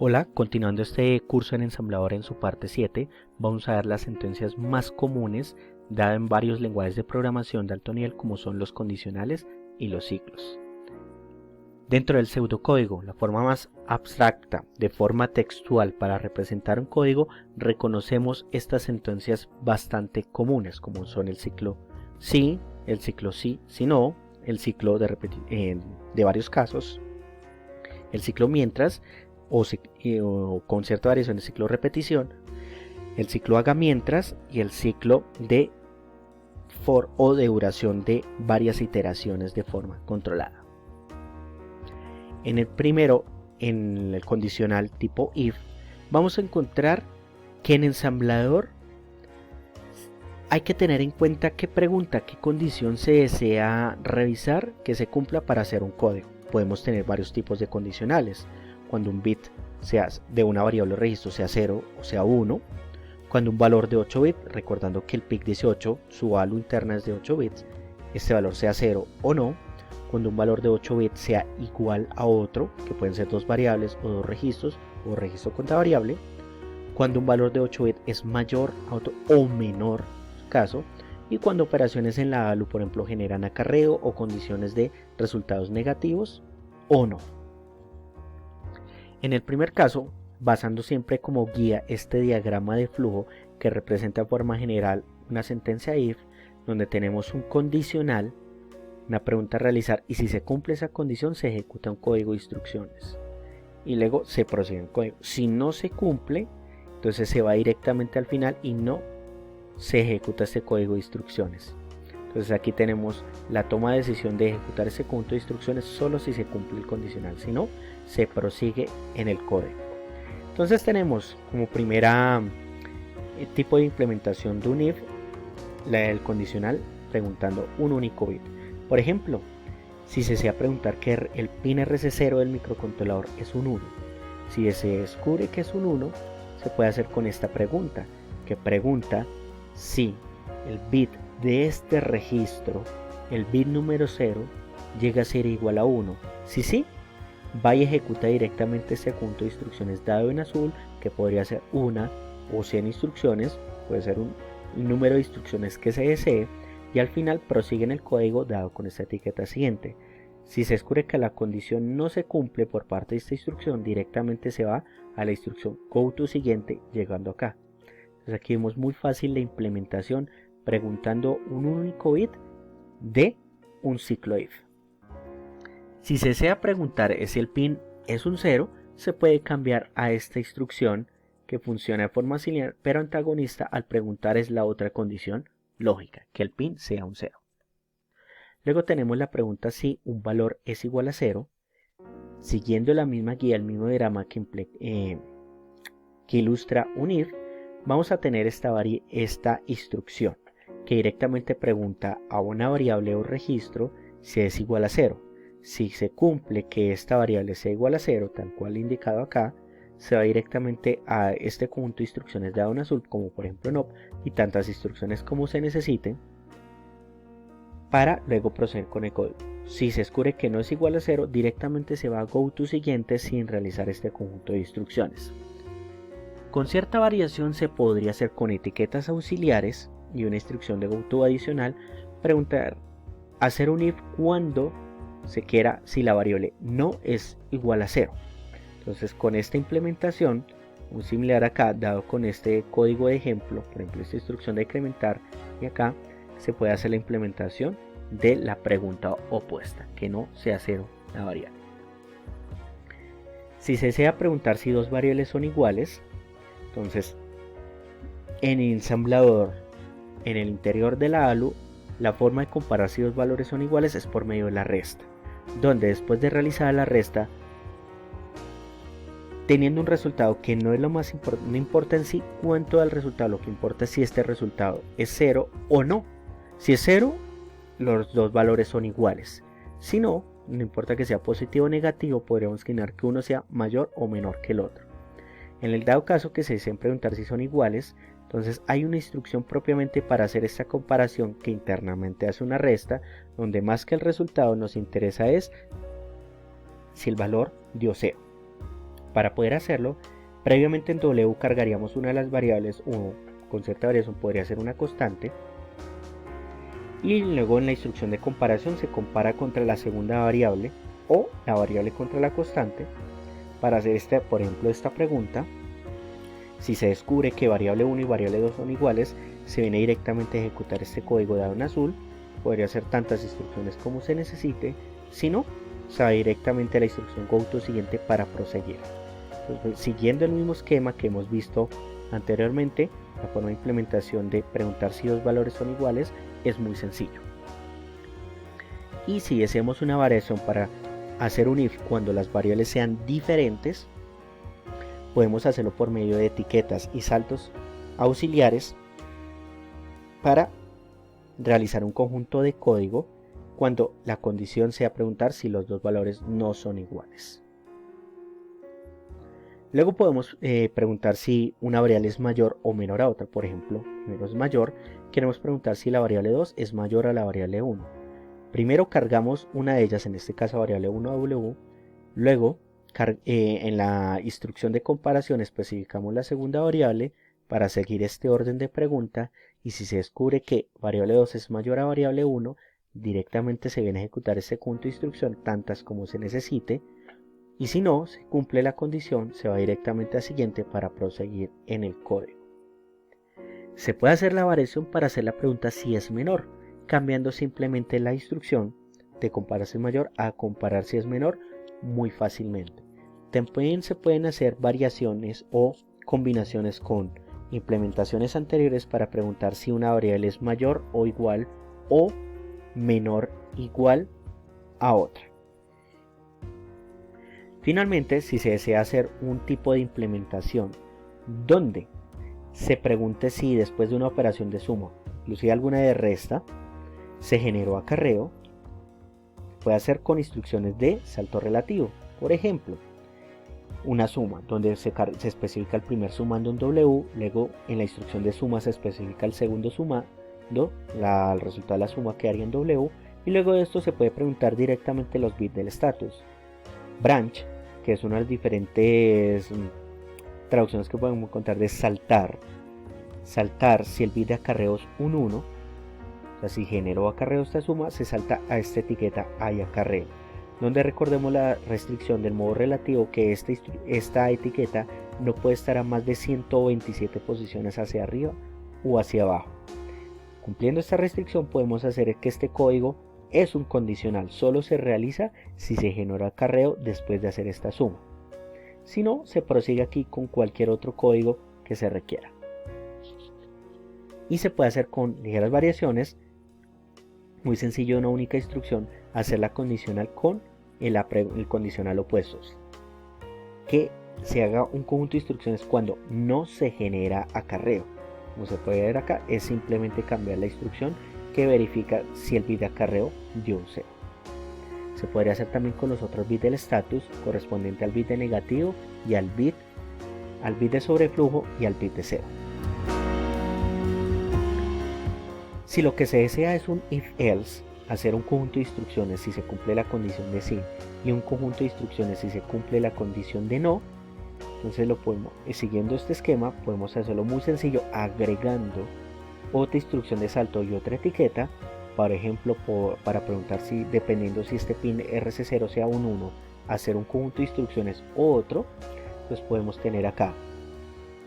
Hola, continuando este curso en ensamblador en su parte 7, vamos a ver las sentencias más comunes dadas en varios lenguajes de programación de alto nivel como son los condicionales y los ciclos. Dentro del pseudocódigo, la forma más abstracta de forma textual para representar un código, reconocemos estas sentencias bastante comunes como son el ciclo sí, el ciclo sí, si no, el ciclo de varios casos, el ciclo mientras, o con cierta variación de ciclo repetición, el ciclo haga mientras y el ciclo de for o de duración de varias iteraciones de forma controlada. En el primero, en el condicional tipo if, vamos a encontrar que en ensamblador hay que tener en cuenta qué pregunta, qué condición se desea revisar que se cumpla para hacer un código. Podemos tener varios tipos de condicionales. Cuando un bit sea de una variable o registro sea 0 o sea 1, cuando un valor de 8 bits, recordando que el PIC18, su value interna es de 8 bits, este valor sea 0 o no, cuando un valor de 8 bits sea igual a otro, que pueden ser dos variables o dos registros o registro contra variable, cuando un valor de 8 bits es mayor a otro o menor caso, y cuando operaciones en la ALU, por ejemplo, generan acarreo o condiciones de resultados negativos o no. En el primer caso, basando siempre como guía este diagrama de flujo que representa de forma general una sentencia if, donde tenemos un condicional, una pregunta a realizar, y si se cumple esa condición se ejecuta un código de instrucciones y luego se prosigue en código. Si no se cumple, entonces se va directamente al final y no se ejecuta este código de instrucciones. Entonces aquí tenemos la toma de decisión de ejecutar ese conjunto de instrucciones solo si se cumple el condicional, si no, se prosigue en el código. Entonces tenemos como primera tipo de implementación de un if, el condicional preguntando un único bit. Por ejemplo, si se desea preguntar que el pin RC0 del microcontrolador es un 1, si se descubre que es un 1, se puede hacer con esta pregunta, que pregunta si el bit de este registro, el bit número 0, llega a ser igual a 1. Si sí, va y ejecuta directamente este conjunto de instrucciones dado en azul, que podría ser una o 100 instrucciones, puede ser un número de instrucciones que se desee, y al final prosigue en el código dado con esta etiqueta siguiente. Si se descubre que la condición no se cumple por parte de esta instrucción, directamente se va a la instrucción go to siguiente, llegando acá. Entonces aquí vemos muy fácil la implementación preguntando un único bit de un ciclo if. Si se desea preguntar si el pin es un 0, se puede cambiar a esta instrucción que funciona de forma similar pero antagonista al preguntar es la otra condición lógica, que el pin sea un 0. Luego tenemos la pregunta si un valor es igual a 0, siguiendo la misma guía, el mismo diagrama que ilustra un if, vamos a tener esta instrucción que directamente pregunta a una variable o registro si es igual a 0. Si se cumple que esta variable sea igual a 0, tal cual indicado acá, se va directamente a este conjunto de instrucciones dado en azul, como por ejemplo NOP, y tantas instrucciones como se necesiten, para luego proceder con el código. Si se descubre que no es igual a 0, directamente se va a go to siguiente sin realizar este conjunto de instrucciones. Con cierta variación se podría hacer con etiquetas auxiliares y una instrucción de go to adicional, preguntar, hacer un if cuando se quiera si la variable no es igual a 0. Entonces con esta implementación, muy similar acá, dado con este código de ejemplo, por ejemplo esta instrucción de incrementar, y acá se puede hacer la implementación de la pregunta opuesta, que no sea 0 la variable. Si se desea preguntar si dos variables son iguales, entonces en el ensamblador, en el interior de la ALU, la forma de comparar si dos valores son iguales es por medio de la resta, donde después de realizar la resta, teniendo un resultado que no es lo más importante, no importa en sí cuánto da el resultado, lo que importa es si este resultado es 0 o no. Si es 0, los dos valores son iguales. Si no, no importa que sea positivo o negativo, podríamos imaginar que uno sea mayor o menor que el otro. En el dado caso que se deseen preguntar si son iguales, entonces hay una instrucción propiamente para hacer esta comparación que internamente hace una resta, donde más que el resultado nos interesa es si el valor dio 0. Para poder hacerlo, previamente en W cargaríamos una de las variables, o con cierta variación podría ser una constante, y luego en la instrucción de comparación se compara contra la segunda variable o la variable contra la constante. Para hacer por ejemplo esta pregunta, si se descubre que variable 1 y variable 2 son iguales, se viene directamente a ejecutar este código dado en azul. Podría hacer tantas instrucciones como se necesite, si no, se va directamente a la instrucción go to siguiente para proseguir. Entonces, siguiendo el mismo esquema que hemos visto anteriormente, la forma de implementación de preguntar si dos valores son iguales es muy sencillo. Y si deseamos una variación para hacer un if cuando las variables sean diferentes, podemos hacerlo por medio de etiquetas y saltos auxiliares para realizar un conjunto de código cuando la condición sea preguntar si los dos valores no son iguales. Luego podemos preguntar si una variable es mayor o menor a otra. Por ejemplo, primero es mayor, queremos preguntar si la variable 2 es mayor a la variable 1. Primero cargamos una de ellas, en este caso variable 1w, luego en la instrucción de comparación especificamos la segunda variable para seguir este orden de pregunta, y si se descubre que variable 2 es mayor a variable 1, directamente se viene a ejecutar este conjunto de instrucción tantas como se necesite, y si no se cumple la condición, se va directamente al siguiente para proseguir en el código. Se puede hacer la variación para hacer la pregunta si es menor, cambiando simplemente la instrucción de comparación mayor a comparar si es menor muy fácilmente. También se pueden hacer variaciones o combinaciones con implementaciones anteriores para preguntar si una variable es mayor o igual o menor igual a otra. Finalmente, si se desea hacer un tipo de implementación donde se pregunte si después de una operación de suma, inclusive alguna de resta, se generó acarreo, puede hacer con instrucciones de salto relativo. Por ejemplo, una suma donde se especifica el primer sumando en W, luego en la instrucción de suma se especifica el segundo sumando, el resultado de la suma quedaría en W, y luego de esto se puede preguntar directamente los bits del status. Branch, que es una de las diferentes traducciones que podemos encontrar de saltar si el bit de acarreo es un 1, o sea, si generó acarreo esta suma, se salta a esta etiqueta hay acarreo, donde recordemos la restricción del modo relativo, que esta etiqueta no puede estar a más de 127 posiciones hacia arriba o hacia abajo. Cumpliendo esta restricción podemos hacer que este código es un condicional, solo se realiza si se genera acarreo después de hacer esta suma. Si no, se prosigue aquí con cualquier otro código que se requiera. Y se puede hacer con ligeras variaciones, muy sencillo, una única instrucción, hacer la condicional con el condicional opuestos. Que se haga un conjunto de instrucciones cuando no se genera acarreo. Como se puede ver acá, es simplemente cambiar la instrucción que verifica si el bit de acarreo dio un 0. Se podría hacer también con los otros bits del status correspondiente al bit de negativo y al bit de sobreflujo y al bit de 0. Si lo que se desea es un if-else, hacer un conjunto de instrucciones si se cumple la condición de sí y un conjunto de instrucciones si se cumple la condición de no, entonces siguiendo este esquema podemos hacerlo muy sencillo agregando otra instrucción de salto y otra etiqueta. Por ejemplo, para preguntar si, dependiendo si este pin RC0 sea un 1, hacer un conjunto de instrucciones o otro, pues podemos tener acá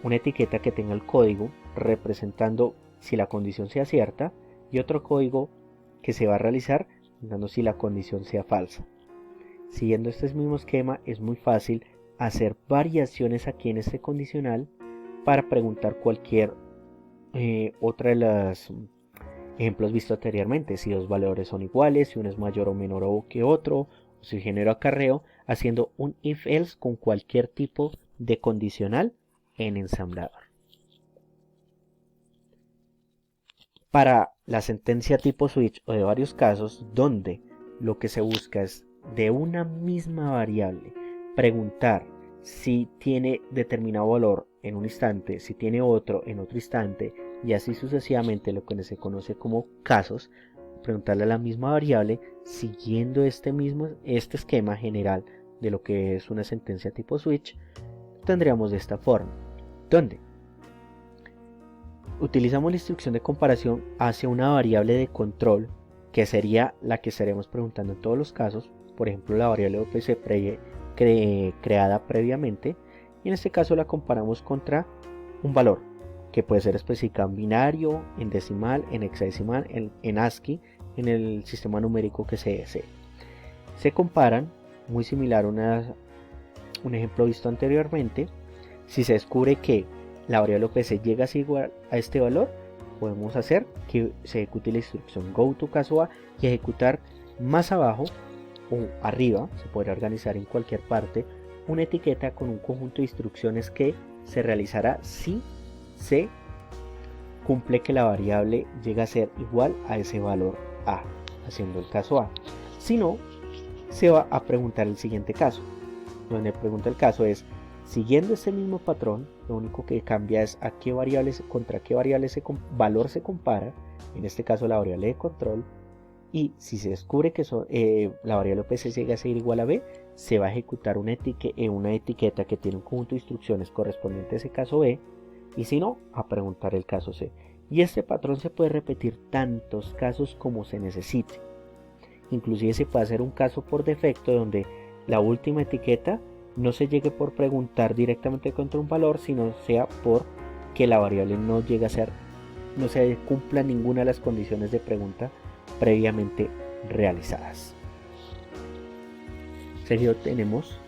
una etiqueta que tenga el código representando si la condición sea cierta y otro código que se va a realizar dando si la condición sea falsa. Siguiendo este mismo esquema es muy fácil hacer variaciones aquí en este condicional para preguntar cualquier otra de los ejemplos vistos anteriormente, si dos valores son iguales, si uno es mayor o menor que otro, o si genera acarreo, haciendo un if-else con cualquier tipo de condicional en ensamblador. Para la sentencia tipo switch o de varios casos donde lo que se busca es de una misma variable preguntar si tiene determinado valor en un instante, si tiene otro en otro instante y así sucesivamente, lo que se conoce como casos, preguntarle a la misma variable siguiendo este esquema general de lo que es una sentencia tipo switch, tendríamos de esta forma, donde utilizamos la instrucción de comparación hacia una variable de control, que sería la que estaremos preguntando en todos los casos, por ejemplo la variable OPC creada previamente, y en este caso la comparamos contra un valor, que puede ser especificado en binario, en decimal, en hexadecimal, en ASCII, en el sistema numérico que se desee. Se comparan, muy similar a un ejemplo visto anteriormente. Si se descubre que la variable OPC llega a ser igual a este valor, podemos hacer que se ejecute la instrucción go to caso A y ejecutar más abajo o arriba, se podrá organizar en cualquier parte, una etiqueta con un conjunto de instrucciones que se realizará si se cumple que la variable llega a ser igual a ese valor A, haciendo el caso A. Si no, se va a preguntar el siguiente caso, donde pregunta el caso es, siguiendo este mismo patrón, lo único que cambia es a qué variables, contra qué variable valor se compara, en este caso la variable de control, y si se descubre que la variable OPC llega a ser igual a B, se va a ejecutar una etiqueta que tiene un conjunto de instrucciones correspondiente a ese caso B, y si no, a preguntar el caso C. Y este patrón se puede repetir tantos casos como se necesite. Inclusive se puede hacer un caso por defecto donde la última etiqueta no se llegue por preguntar directamente contra un valor, sino sea por que la variable no se cumpla ninguna de las condiciones de pregunta previamente realizadas. Seguido tenemos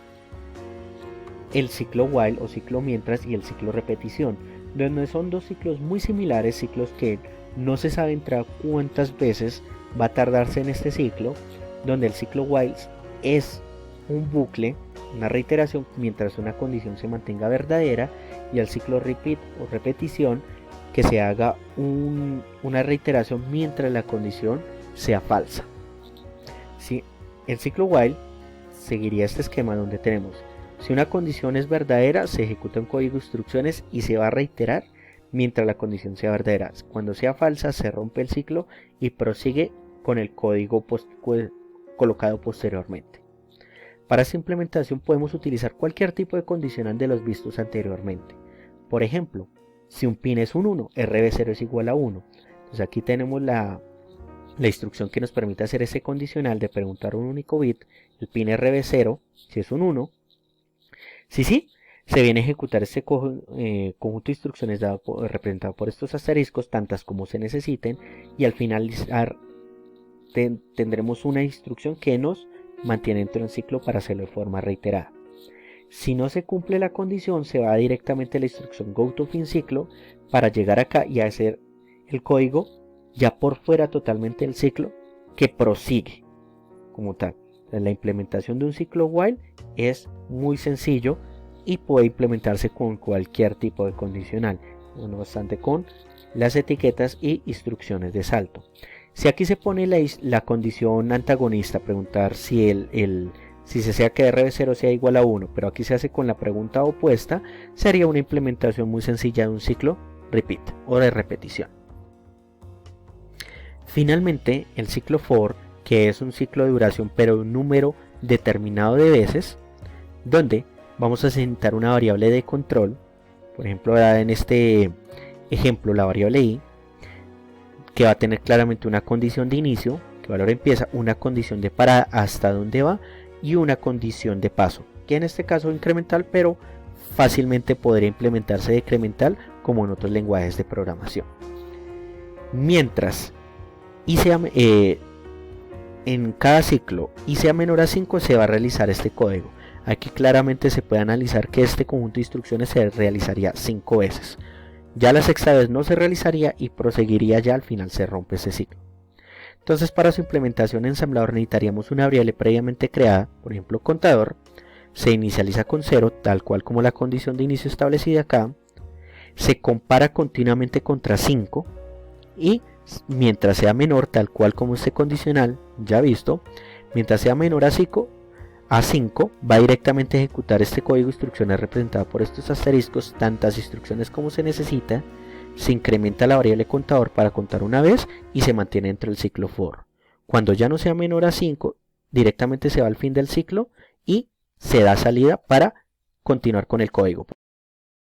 el ciclo while o ciclo mientras y el ciclo repetición, donde son dos ciclos muy similares, ciclos que no se sabe entre cuántas veces va a tardarse en este ciclo, donde el ciclo while es un bucle, una reiteración mientras una condición se mantenga verdadera, y el ciclo repeat o repetición, que se haga una reiteración mientras la condición sea falsa. Si el ciclo while seguiría este esquema donde tenemos, si una condición es verdadera, se ejecuta un código de instrucciones y se va a reiterar mientras la condición sea verdadera. Cuando sea falsa, se rompe el ciclo y prosigue con el código colocado posteriormente. Para esta implementación podemos utilizar cualquier tipo de condicional de los vistos anteriormente. Por ejemplo, si un pin es un 1, RB0 es igual a 1. Entonces aquí tenemos la instrucción que nos permite hacer ese condicional de preguntar un único bit, el pin RB0, si es un 1. Si sí, se viene a ejecutar este conjunto de instrucciones representado por estos asteriscos, tantas como se necesiten, y al finalizar tendremos una instrucción que nos mantiene dentro de un ciclo para hacerlo de forma reiterada. Si no se cumple la condición, se va directamente a la instrucción go to fin ciclo para llegar acá y hacer el código ya por fuera totalmente del ciclo, que prosigue como tal. La implementación de un ciclo while es muy sencillo y puede implementarse con cualquier tipo de condicional, no obstante con las etiquetas y instrucciones de salto. Si aquí se pone la condición antagonista, preguntar si si se sea que RB0 sea igual a 1, pero aquí se hace con la pregunta opuesta, sería una implementación muy sencilla de un ciclo repeat o de repetición. Finalmente, el ciclo for, que es un ciclo de duración pero un número determinado de veces, donde vamos a asignar una variable de control, por ejemplo en este ejemplo la variable i, que va a tener claramente una condición de inicio, que valor empieza, una condición de parada hasta dónde va y una condición de paso, que en este caso incremental, pero fácilmente podría implementarse decremental como en otros lenguajes de programación. Mientras en cada ciclo y sea menor a 5 se va a realizar este código. Aquí claramente se puede analizar que este conjunto de instrucciones se realizaría 5 veces. Ya la sexta vez no se realizaría y proseguiría, ya al final se rompe ese ciclo. Entonces para su implementación en ensamblador necesitaríamos una variable previamente creada, por ejemplo contador, se inicializa con 0 tal cual como la condición de inicio establecida acá, se compara continuamente contra 5 y mientras sea menor tal cual como este condicional ya visto, mientras sea menor a 5 va directamente a ejecutar este código de instrucciones representado por estos asteriscos, tantas instrucciones como se necesita. Se incrementa la variable contador para contar una vez y se mantiene dentro del ciclo for. Cuando ya no sea menor a 5, directamente se va al fin del ciclo y se da salida para continuar con el código.